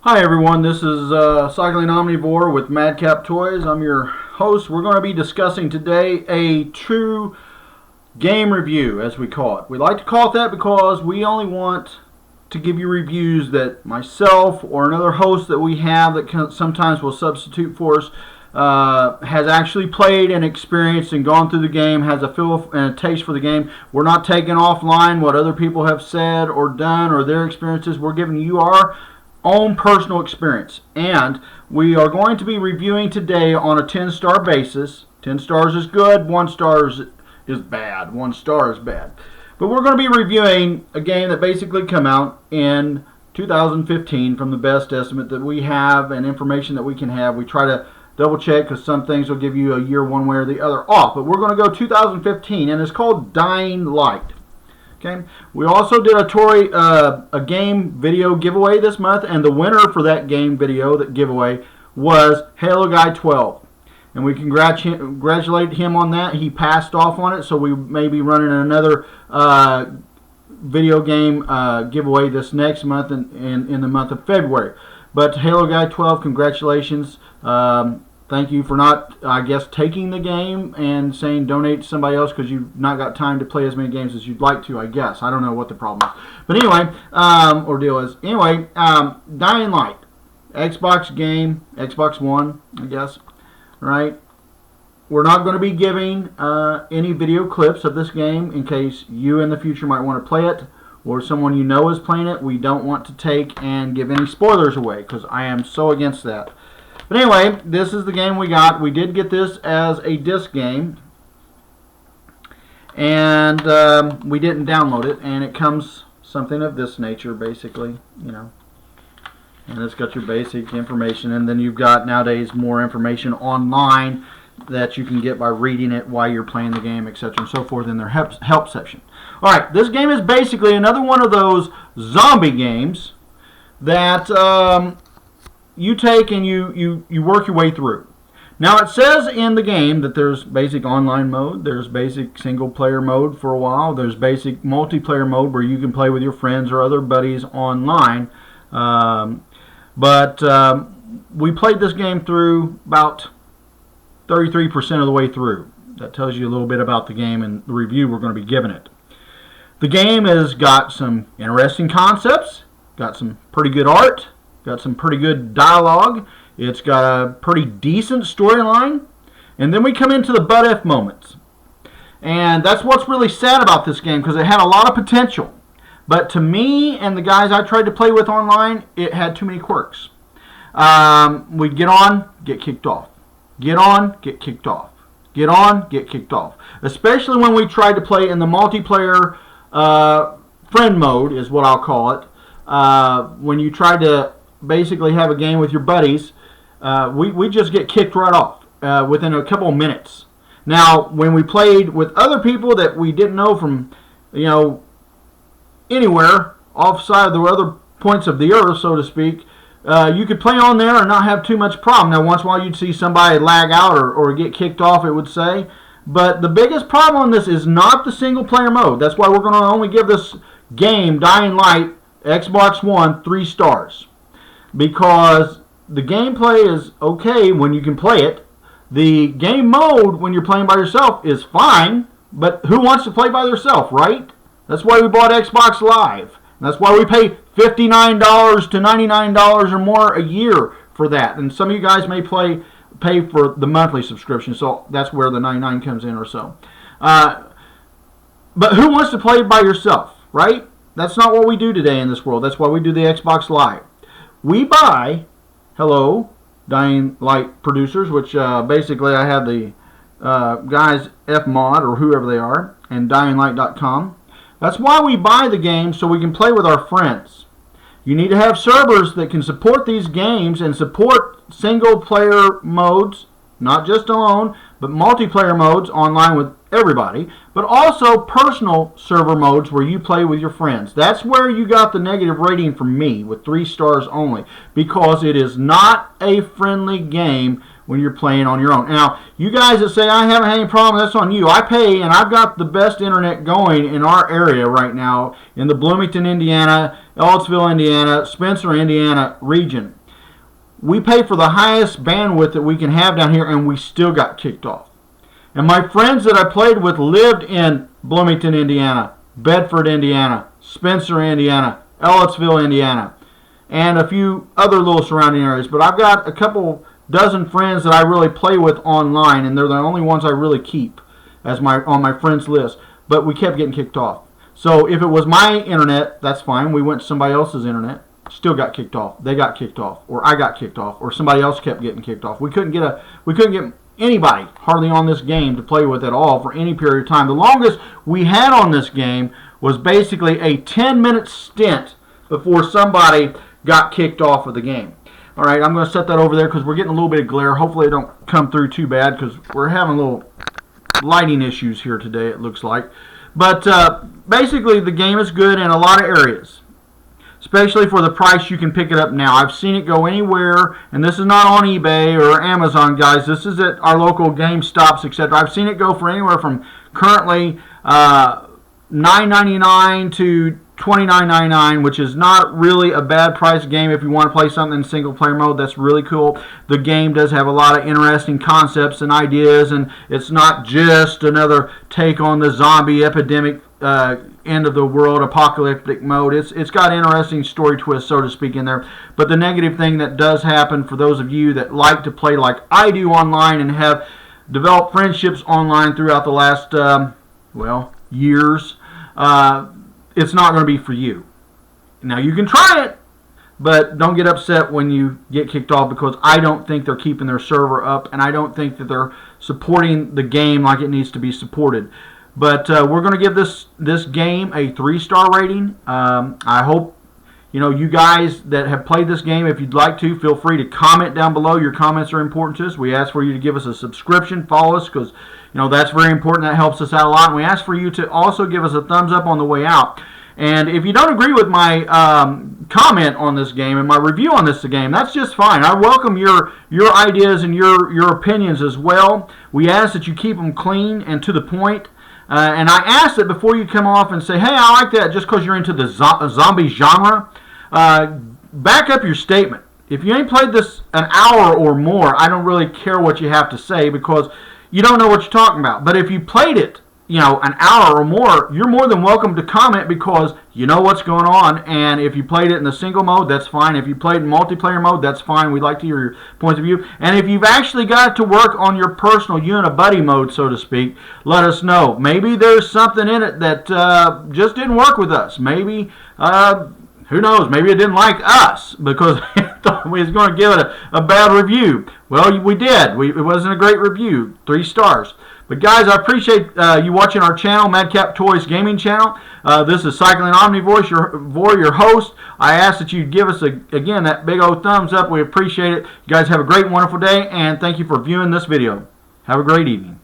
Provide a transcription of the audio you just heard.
Hi everyone, this is CyclingOmnivore with Madcap Toys. I'm your host. We're going to be discussing today a true game review, as we call it. We like to call it that because we only want to give you reviews that myself or another host that we have that sometimes will substitute for us has actually played and experienced and gone through the game, has a feel and a taste for the game. We're not taking offline what other people have said or done or their experiences. We're giving you our own personal experience, and we are going to be reviewing today on a 10-star basis. 10 stars is good, 1 star is bad, 1 star is bad. But we're going to be reviewing a game that basically came out in 2015 from the best estimate that we have and information that we can have. We try to double check because some things will give you a year one way or the other off, but we're going to go 2015, and it's called Dying Light. Okay. We also did a game video giveaway this month, and the winner for that game video giveaway was Halo Guy 12, and we congratulate him on that. He passed off on it, so we may be running another video game giveaway this next month in the month of February. But Halo Guy 12, congratulations. Thank you for not, I guess, taking the game and saying donate to somebody else because you've not got time to play as many games as you'd like to, I guess. I don't know what the problem is. But anyway, or deal is. Anyway, Dying Light. Xbox game, Xbox One, I guess. Right? We're not going to be giving any video clips of this game in case you in the future might want to play it or someone you know is playing it. We don't want to take and give any spoilers away because I am so against that. But anyway, this is the game we got. We did get this as a disc game, and we didn't download it, and it comes something of this nature, basically, you know. And it's got your basic information, and then you've got nowadays more information online that you can get by reading it while you're playing the game, etc. and so forth in their help section. All right, this game is basically another one of those zombie games that you take and you work your way through. Now it says in the game that there's basic online mode, there's basic single player mode for a while, there's basic multiplayer mode where you can play with your friends or other buddies online. But we played this game through about 33% of the way through. That tells you a little bit about the game and the review we're going to be giving it. The game has got some interesting concepts, got some pretty good art, got some pretty good dialogue. It's got a pretty decent storyline. And then we come into the but-if moments. And that's what's really sad about this game because it had a lot of potential. But to me and the guys I tried to play with online, it had too many quirks. We'd get on, get kicked off. Get on, get kicked off. Get on, get kicked off. Especially when we tried to play in the multiplayer friend mode is what I'll call it. When you try to basically have a game with your buddies, we just get kicked right off within a couple of minutes. Now, when we played with other people that we didn't know from, you know, anywhere offside the other points of the earth, so to speak, you could play on there and not have too much problem. Now, once in a while you'd see somebody lag out or get kicked off, it would say. But the biggest problem on this is not the single player mode. That's why we're going to only give this game, Dying Light, Xbox One, 3 stars. Because the gameplay is okay when you can play it. The game mode when you're playing by yourself is fine, but who wants to play by themselves, right? That's why we bought Xbox Live. That's why we pay $59 to $99 or more a year for that. And some of you guys may pay for the monthly subscription, so that's where the $99 comes in or so. But who wants to play by yourself, right? That's not what we do today in this world. That's why we do the Xbox Live. We buy, hello, Dying Light producers, which basically I have the guys Fmod or whoever they are, and DyingLight.com. That's why we buy the game, so we can play with our friends. You need to have servers that can support these games and support single player modes, not just alone, but multiplayer modes online with everybody, but also personal server modes where you play with your friends. That's where you got the negative rating from me with 3 stars only, because it is not a friendly game when you're playing on your own. Now, you guys that say I haven't had any problem, that's on you. I pay, and I've got the best internet going in our area right now in the Bloomington, Indiana, Ellettsville, Indiana, Spencer, Indiana region. We pay for the highest bandwidth that we can have down here, and we still got kicked off. And my friends that I played with lived in Bloomington, Indiana, Bedford, Indiana, Spencer, Indiana, Ellettsville, Indiana, and a few other little surrounding areas. But I've got a couple dozen friends that I really play with online, and they're the only ones I really keep as on my friends list. But we kept getting kicked off. So if it was my internet, that's fine. We went to somebody else's internet, still got kicked off. They got kicked off, or I got kicked off, or somebody else kept getting kicked off. We couldn't get anybody hardly on this game to play with at all for any period of time. The longest we had on this game was basically a 10-minute stint before somebody got kicked off of the game. All right, I'm going to set that over there because we're getting a little bit of glare. Hopefully it don't come through too bad because we're having little lighting issues here today, it looks like. But basically the game is good in a lot of areas, especially for the price you can pick it up now. I've seen it go anywhere, and this is not on eBay or Amazon, guys. This is at our local GameStops, etc. I've seen it go for anywhere from currently $9.99 to $29.99, which is not really a bad price game if you want to play something in single player mode. That's really cool. The game does have a lot of interesting concepts and ideas, and it's not just another take on the zombie epidemic end of the world apocalyptic mode. It's got interesting story twists, so to speak, in there. But the negative thing that does happen for those of you that like to play like I do online and have developed friendships online throughout the last years, it's not going to be for you. Now, you can try it, but don't get upset when you get kicked off, because I don't think they're keeping their server up, and I don't think that they're supporting the game like it needs to be supported. But we're going to give this game a 3-star rating. I hope you guys that have played this game, if you'd like to, feel free to comment down below. Your comments are important to us. We ask for you to give us a subscription, follow us, because that's very important. That helps us out a lot. And we ask for you to also give us a thumbs up on the way out. And if you don't agree with my comment on this game and my review on this game, that's just fine. I welcome your ideas and your opinions as well. We ask that you keep them clean and to the point. And I ask that before you come off and say, hey, I like that just because you're into the zombie genre, back up your statement. If you ain't played this an hour or more, I don't really care what you have to say, because you don't know what you're talking about. But if you played it, an hour or more, you're more than welcome to comment, because you know what's going on. And if you played it in the single mode, that's fine. If you played in multiplayer mode, that's fine. We'd like to hear your points of view. And if you've actually got it to work on your personal, you and a buddy mode, so to speak, let us know. Maybe there's something in it that just didn't work with us. Maybe, who knows, maybe it didn't like us because it thought we was going to give it a bad review. Well, we did. It wasn't a great review, 3 stars. But guys, I appreciate you watching our channel, Madcap Toys Gaming Channel. This is CyclingOmnivore, your host. I ask that you give us, again, that big old thumbs up. We appreciate it. You guys have a great, wonderful day, and thank you for viewing this video. Have a great evening.